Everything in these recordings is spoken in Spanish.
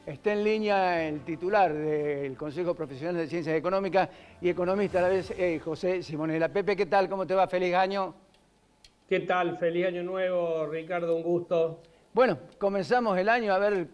Está en línea el titular del Consejo Profesional de Ciencias Económicas y economista a la vez, José Simonella. Pepe, ¿qué tal? ¿Cómo te va? Feliz año. ¿Qué tal? Feliz año nuevo, Ricardo, un gusto. Bueno, comenzamos el año. A ver,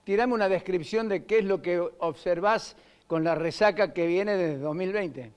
tirame una descripción de qué es lo que observás con la resaca que viene desde 2020.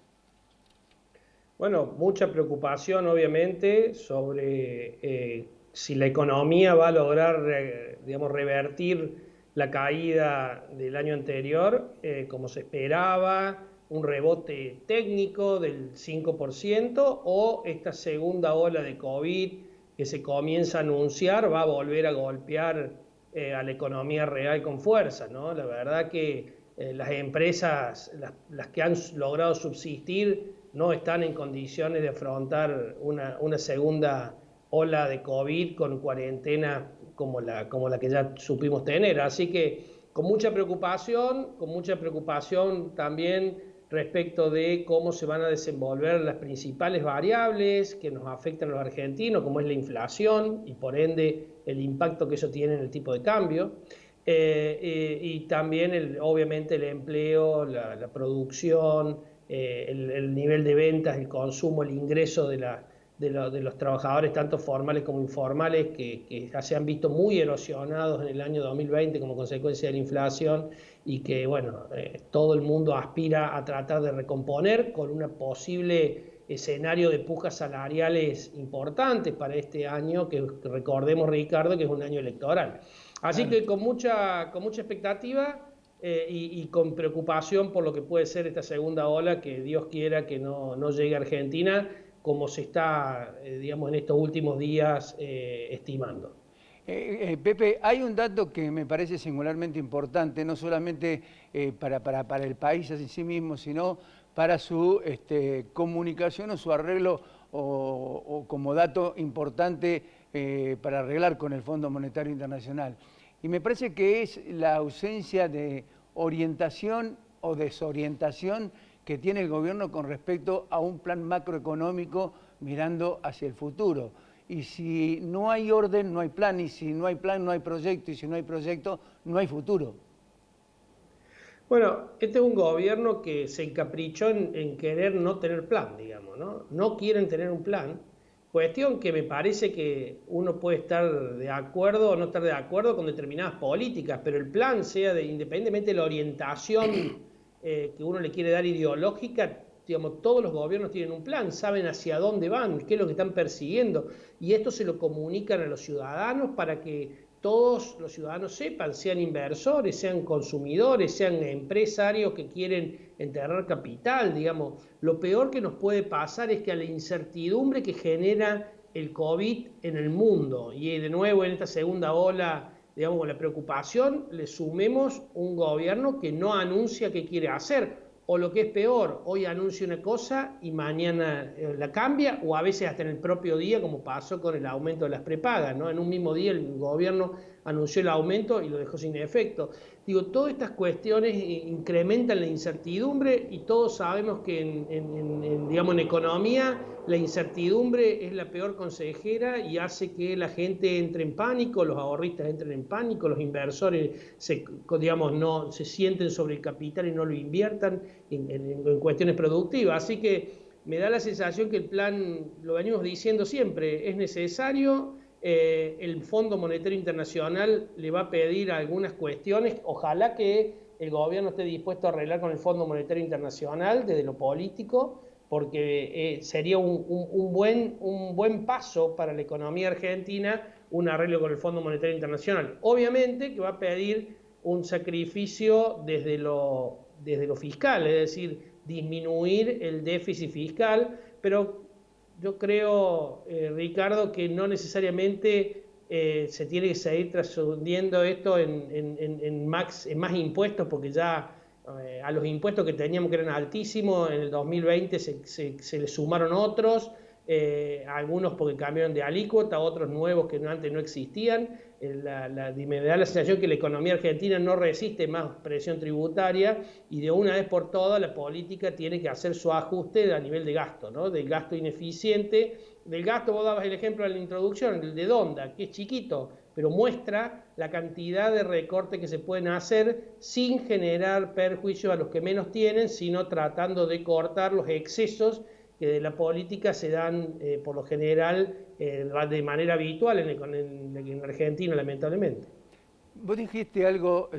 Bueno, mucha preocupación obviamente sobre si la economía va a lograr, digamos, revertir la caída del año anterior, como se esperaba, un rebote técnico del 5%, o esta segunda ola de COVID que se comienza a anunciar va a volver a golpear a la economía real con fuerza, ¿no? La verdad que las empresas, las que han logrado subsistir, no están en condiciones de afrontar una segunda ola de COVID con cuarentena como la que ya supimos tener. Así que con mucha preocupación también respecto de cómo se van a desenvolver las principales variables que nos afectan a los argentinos, como es la inflación y por ende el impacto que eso tiene en el tipo de cambio. Y también obviamente el empleo, la producción, el nivel de ventas, el consumo, el ingreso de los trabajadores, tanto formales como informales, que ya se han visto muy erosionados en el año 2020 como consecuencia de la inflación y que, bueno, todo el mundo aspira a tratar de recomponer con un posible escenario de pujas salariales importantes para este año, que recordemos, Ricardo, que es un año electoral. Así Claro. que con mucha expectativa y con preocupación por lo que puede ser esta segunda ola, que Dios quiera que no llegue a Argentina como se está, digamos, en estos últimos días estimando. Pepe, hay un dato que me parece singularmente importante, no solamente para el país en sí mismo, sino para su comunicación o su arreglo o como dato importante para arreglar con el Fondo Monetario Internacional. Y me parece que es la ausencia de orientación o desorientación que tiene el gobierno con respecto a un plan macroeconómico mirando hacia el futuro. Y si no hay orden, no hay plan, y si no hay plan, no hay proyecto, y si no hay proyecto, no hay futuro. Bueno, este es un gobierno que se encaprichó en querer no tener plan, digamos, ¿no? No quieren tener un plan. Cuestión que me parece que uno puede estar de acuerdo o no estar de acuerdo con determinadas políticas, pero el plan, independientemente de la orientación que uno le quiere dar ideológica, digamos, todos los gobiernos tienen un plan, saben hacia dónde van, qué es lo que están persiguiendo, y esto se lo comunican a los ciudadanos para que todos los ciudadanos sepan, sean inversores, sean consumidores, sean empresarios que quieren enterrar capital, digamos. Lo peor que nos puede pasar es que a la incertidumbre que genera el COVID en el mundo y de nuevo en esta segunda ola, digamos, con la preocupación, le sumemos un gobierno que no anuncia qué quiere hacer. O lo que es peor, hoy anuncia una cosa y mañana la cambia, o a veces hasta en el propio día, como pasó con el aumento de las prepagas, ¿no? En un mismo día el gobierno anunció el aumento y lo dejó sin efecto. Digo, todas estas cuestiones incrementan la incertidumbre y todos sabemos que digamos, en economía la incertidumbre es la peor consejera y hace que la gente entre en pánico, los ahorristas entren en pánico, los inversores digamos, no se sienten sobre el capital y no lo inviertan en cuestiones productivas. Así que me da la sensación que el plan, lo venimos diciendo siempre, es necesario. El Fondo Monetario Internacional le va a pedir algunas cuestiones. Ojalá que el gobierno esté dispuesto a arreglar con el Fondo Monetario Internacional desde lo político, porque sería un buen paso para la economía argentina un arreglo con el Fondo Monetario Internacional. Obviamente que va a pedir un sacrificio desde lo fiscal, es decir, disminuir el déficit fiscal, pero yo creo, Ricardo, que no necesariamente se tiene que seguir trascendiendo esto en más impuestos, porque ya a los impuestos que teníamos que eran altísimos, en el 2020 se le sumaron otros, algunos porque cambiaron de alícuota, otros nuevos que antes no existían. Me da la sensación que la economía argentina no resiste más presión tributaria y de una vez por todas la política tiene que hacer su ajuste a nivel de gasto, ¿no? Del gasto ineficiente, del gasto, vos dabas el ejemplo en la introducción, el de Donda, que es chiquito, pero muestra la cantidad de recortes que se pueden hacer sin generar perjuicio a los que menos tienen, sino tratando de cortar los excesos que de la política se dan por lo general de manera habitual en Argentina, lamentablemente. Vos dijiste algo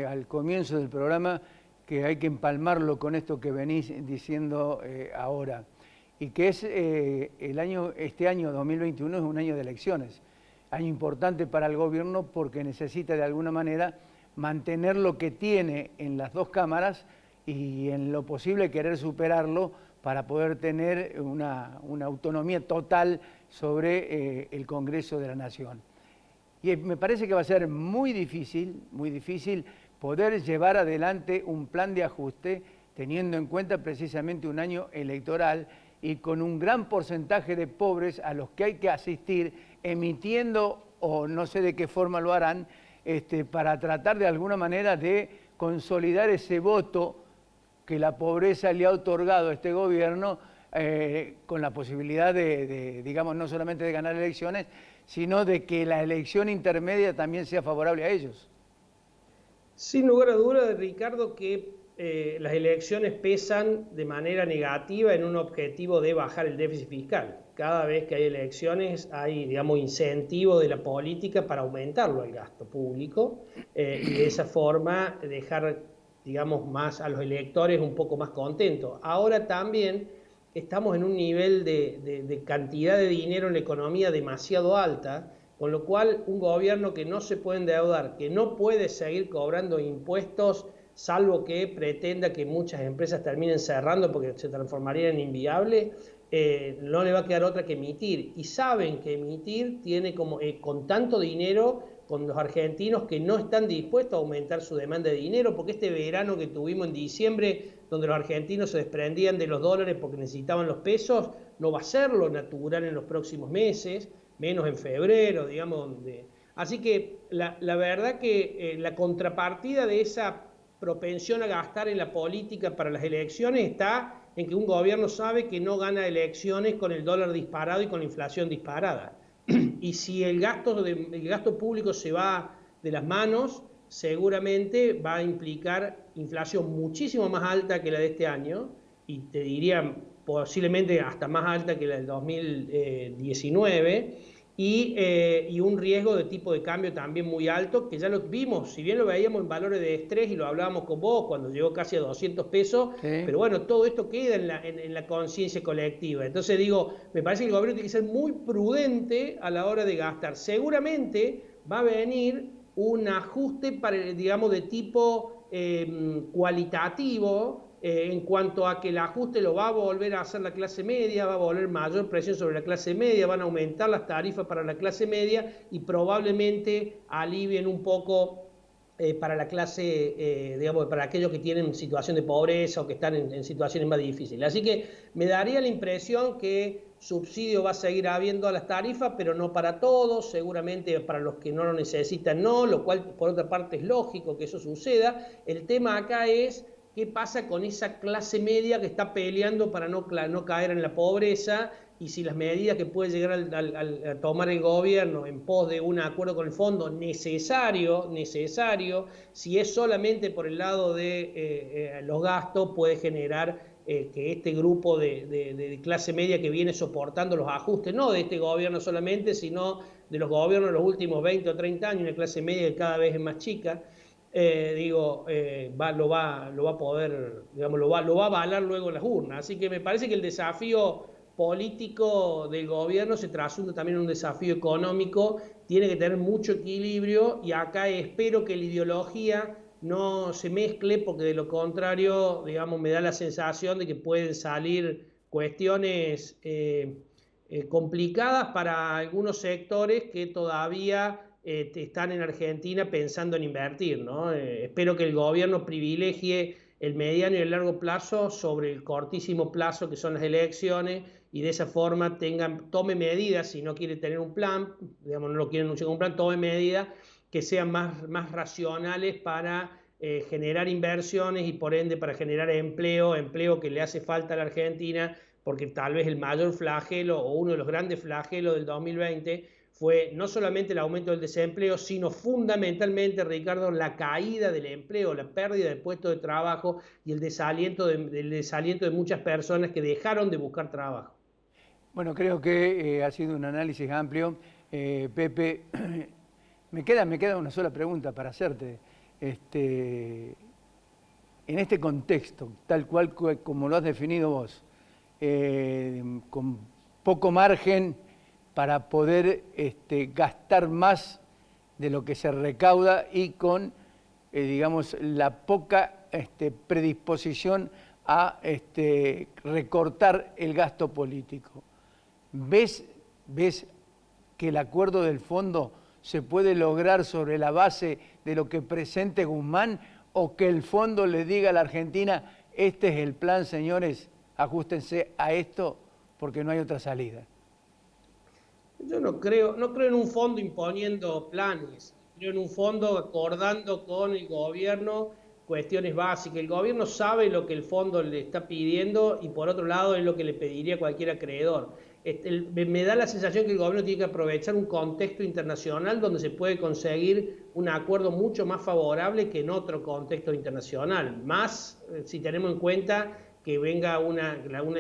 al comienzo del programa que hay que empalmarlo con esto que venís diciendo ahora, y que es este año 2021 es un año de elecciones, año importante para el gobierno porque necesita de alguna manera mantener lo que tiene en las dos cámaras y en lo posible querer superarlo para poder tener una autonomía total sobre el Congreso de la Nación. Y me parece que va a ser muy difícil poder llevar adelante un plan de ajuste teniendo en cuenta precisamente un año electoral y con un gran porcentaje de pobres a los que hay que asistir emitiendo, o no sé de qué forma lo harán, para tratar de alguna manera de consolidar ese voto que la pobreza le ha otorgado a este gobierno con la posibilidad digamos, no solamente de ganar elecciones, sino de que la elección intermedia también sea favorable a ellos. Sin lugar a dudas, Ricardo, que las elecciones pesan de manera negativa en un objetivo de bajar el déficit fiscal. Cada vez que hay elecciones hay, digamos, incentivo de la política para aumentarlo el gasto público y de esa forma dejar, digamos, más a los electores un poco más contentos. Ahora también estamos en un nivel de cantidad de dinero en la economía demasiado alta, con lo cual un gobierno que no se puede endeudar, que no puede seguir cobrando impuestos, salvo que pretenda que muchas empresas terminen cerrando porque se transformarían en inviable, no le va a quedar otra que emitir. Y saben que emitir tiene como, con tanto dinero, con los argentinos que no están dispuestos a aumentar su demanda de dinero, porque este verano que tuvimos en diciembre, donde los argentinos se desprendían de los dólares porque necesitaban los pesos, no va a ser lo natural en los próximos meses, menos en febrero, digamos. Así que la verdad que la contrapartida de esa propensión a gastar en la política para las elecciones está en que un gobierno sabe que no gana elecciones con el dólar disparado y con la inflación disparada. Y si el gasto público se va de las manos, seguramente va a implicar inflación muchísimo más alta que la de este año, y te diría posiblemente hasta más alta que la del 2019, y un riesgo de tipo de cambio también muy alto, que ya lo vimos, si bien lo veíamos en valores de estrés y lo hablábamos con vos cuando llegó casi a 200 pesos, sí. Pero bueno, todo esto queda en la conciencia colectiva. Entonces digo, me parece que el gobierno tiene que ser muy prudente a la hora de gastar. Seguramente va a venir un ajuste, digamos, de tipo cualitativo, en cuanto a que el ajuste lo va a volver a hacer la clase media, va a volver mayor presión sobre la clase media, van a aumentar las tarifas para la clase media y probablemente alivien un poco para la clase, digamos, para aquellos que tienen situación de pobreza o que están en situaciones más difíciles. Así que me daría la impresión que subsidio va a seguir habiendo a las tarifas, pero no para todos, seguramente para los que no lo necesitan no, lo cual por otra parte es lógico que eso suceda. El tema acá es qué pasa con esa clase media que está peleando para no caer en la pobreza, y si las medidas que puede llegar a tomar el gobierno en pos de un acuerdo con el fondo necesario, si es solamente por el lado de los gastos, puede generar que este grupo de clase media que viene soportando los ajustes, no de este gobierno solamente, sino de los gobiernos de los últimos 20 o 30 años, una clase media que cada vez es más chica, lo va a poder, digamos, lo va a avalar luego en las urnas. Así que me parece que el desafío político del gobierno se trasunta también en un desafío económico, tiene que tener mucho equilibrio, y acá espero que la ideología no se mezcle, porque de lo contrario, digamos, me da la sensación de que pueden salir cuestiones complicadas para algunos sectores que todavía están en Argentina pensando en invertir, ¿no? Espero que el gobierno privilegie el mediano y el largo plazo sobre el cortísimo plazo que son las elecciones, y de esa forma tome medidas, si no quiere tener un plan, digamos, no lo quiere anunciar un plan, tome medidas que sean más racionales para generar inversiones y por ende para generar empleo que le hace falta a la Argentina, porque tal vez el mayor flagelo o uno de los grandes flagelos del 2020 fue no solamente el aumento del desempleo, sino fundamentalmente, Ricardo, la caída del empleo, la pérdida de puestos de trabajo y el desaliento de muchas personas que dejaron de buscar trabajo. Bueno, creo que ha sido un análisis amplio. Pepe, me queda una sola pregunta para hacerte. En este contexto, tal cual como lo has definido vos, con poco margen para poder gastar más de lo que se recauda y con, digamos, la poca predisposición a recortar el gasto político. ¿Ves que el acuerdo del fondo se puede lograr sobre la base de lo que presente Guzmán o que el fondo le diga a la Argentina, este es el plan, señores, ajustense a esto porque no hay otra salida? Yo no creo en un fondo imponiendo planes, creo en un fondo acordando con el gobierno cuestiones básicas. El gobierno sabe lo que el fondo le está pidiendo y por otro lado es lo que le pediría cualquier acreedor. Me da la sensación que el gobierno tiene que aprovechar un contexto internacional donde se puede conseguir un acuerdo mucho más favorable que en otro contexto internacional. Más si tenemos en cuenta que venga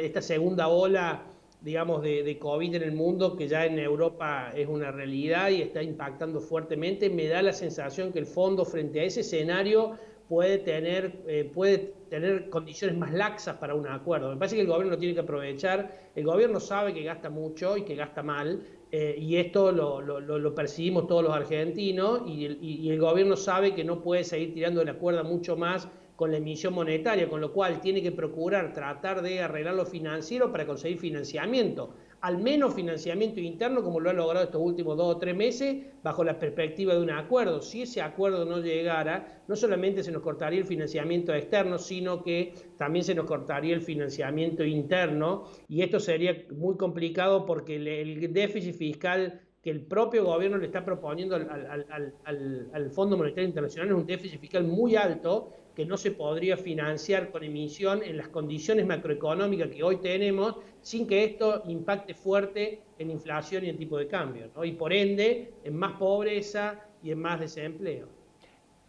esta segunda ola, digamos, de COVID en el mundo, que ya en Europa es una realidad y está impactando fuertemente. Me da la sensación que el fondo frente a ese escenario puede tener condiciones más laxas para un acuerdo. Me parece que el gobierno lo tiene que aprovechar. El gobierno sabe que gasta mucho y que gasta mal, y esto lo percibimos todos los argentinos, y el gobierno sabe que no puede seguir tirando de la cuerda mucho más con la emisión monetaria, con lo cual tiene que procurar tratar de arreglar lo financiero para conseguir financiamiento, al menos financiamiento interno, como lo ha logrado estos últimos 2 o 3 meses, bajo la perspectiva de un acuerdo. Si ese acuerdo no llegara, no solamente se nos cortaría el financiamiento externo, sino que también se nos cortaría el financiamiento interno, y esto sería muy complicado porque el déficit fiscal que el propio gobierno le está proponiendo al Fondo Monetario Internacional es un déficit fiscal muy alto que no se podría financiar con emisión en las condiciones macroeconómicas que hoy tenemos, sin que esto impacte fuerte en inflación y en tipo de cambio, ¿no? Y por ende en más pobreza y en más desempleo.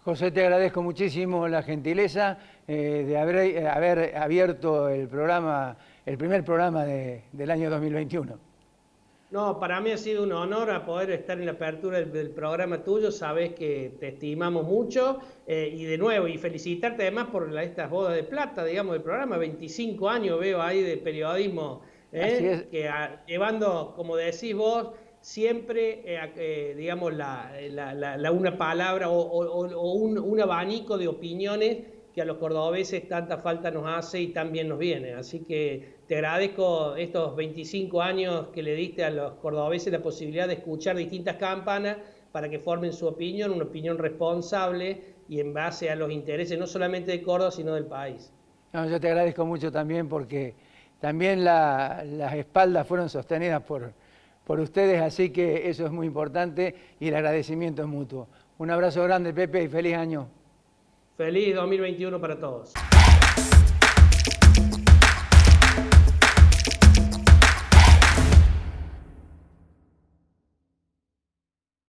José, te agradezco muchísimo la gentileza de haber abierto el programa, el primer programa del año 2021. No, para mí ha sido un honor a poder estar en la apertura del programa tuyo. Sabes que te estimamos mucho, y de nuevo, y felicitarte además por estas bodas de plata, digamos, del programa. 25 años veo ahí de periodismo, Así es. que llevando, como decís vos, siempre, digamos, una palabra o un abanico de opiniones que a los cordobeses tanta falta nos hace y tan bien nos viene. Así que te agradezco estos 25 años que le diste a los cordobeses la posibilidad de escuchar distintas campanas para que formen su opinión, una opinión responsable y en base a los intereses no solamente de Córdoba, sino del país. No, yo te agradezco mucho también porque también las espaldas fueron sostenidas por ustedes, así que eso es muy importante y el agradecimiento es mutuo. Un abrazo grande, Pepe, y feliz año. Feliz 2021 para todos.